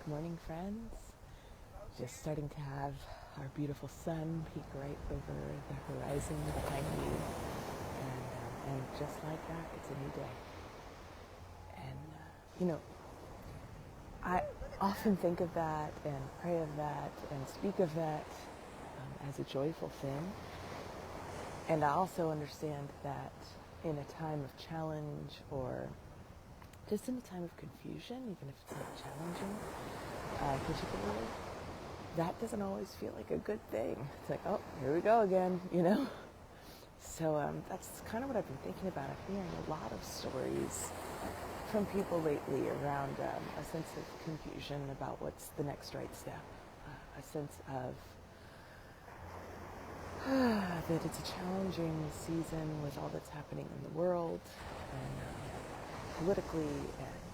Good morning, friends. Just starting to have our beautiful sun peek right over the horizon behind me. And just like that, it's a new day. And, I often think of that and pray of that and speak of that as a joyful thing. And I also understand that in a time of challenge or just in a time of confusion, even if it's not challenging, particularly, that doesn't always feel like a good thing. It's like, oh, here we go again, So that's kind of what I've been thinking about. I'm hearing a lot of stories from people lately around a sense of confusion about what's the next right step, a sense of that it's a challenging season with all that's happening in the world and politically and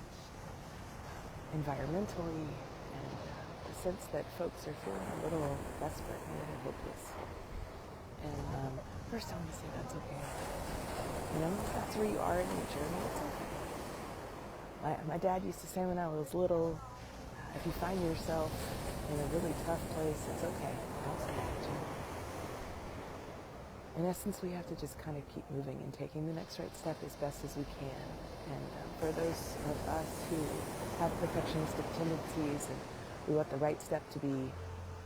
environmentally, and the sense that folks are feeling a little desperate and a little hopeless. And first I want to say that's okay. If that's where you are in your journey, it's okay. My dad used to say when I was little, if you find yourself in a really tough place, it's okay. I'll support you. In essence, we have to just kind of keep moving and taking the next right step as best as we can. And for those of us who have perfectionistic tendencies and we want the right step to be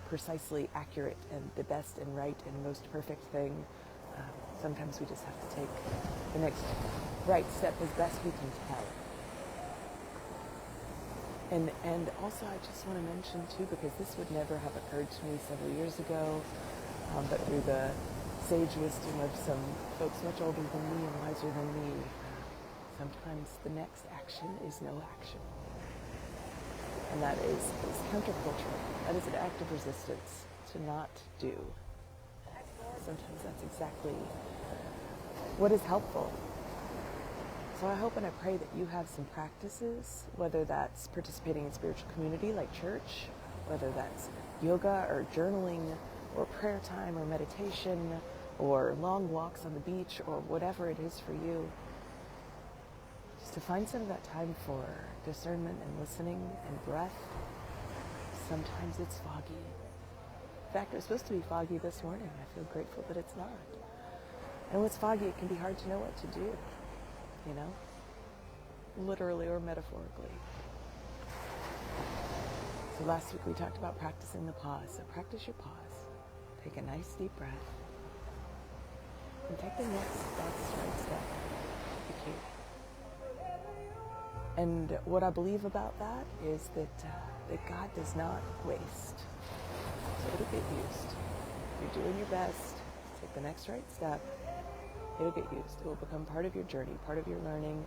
precisely accurate and the best and right and most perfect thing, sometimes we just have to take the next right step as best we can tell. And also I just want to mention too, because this would never have occurred to me several years ago, but through the sage wisdom of some folks much older than me and wiser than me, sometimes the next action is no action. And that is countercultural. That is an act of resistance to not do. Sometimes that's exactly what is helpful. So I hope and I pray that you have some practices, whether that's participating in spiritual community like church, whether that's yoga or journaling or prayer time or meditation or long walks on the beach or whatever it is for you. Just to find some of that time for discernment and listening and breath. Sometimes it's foggy. In fact, it was supposed to be foggy this morning. I feel grateful that it's not. And when it's foggy, it can be hard to know what to do, literally or metaphorically. So last week we talked about practicing the pause. So practice your pause. Take a nice deep breath and take the next right step if you can. And what I believe about that is that God does not waste. So it'll get used. If you're doing your best, take the next right step, it'll get used. It will become part of your journey, part of your learning,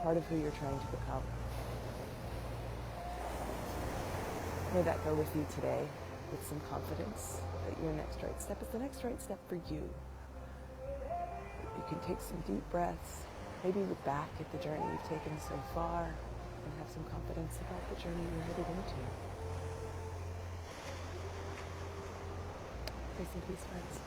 part of who you're trying to become. May that go with you today with some confidence that your next right step is the next right step for you. You can take some deep breaths, maybe look back at the journey you've taken so far and have some confidence about the journey you're headed into. Grace and peace, friends.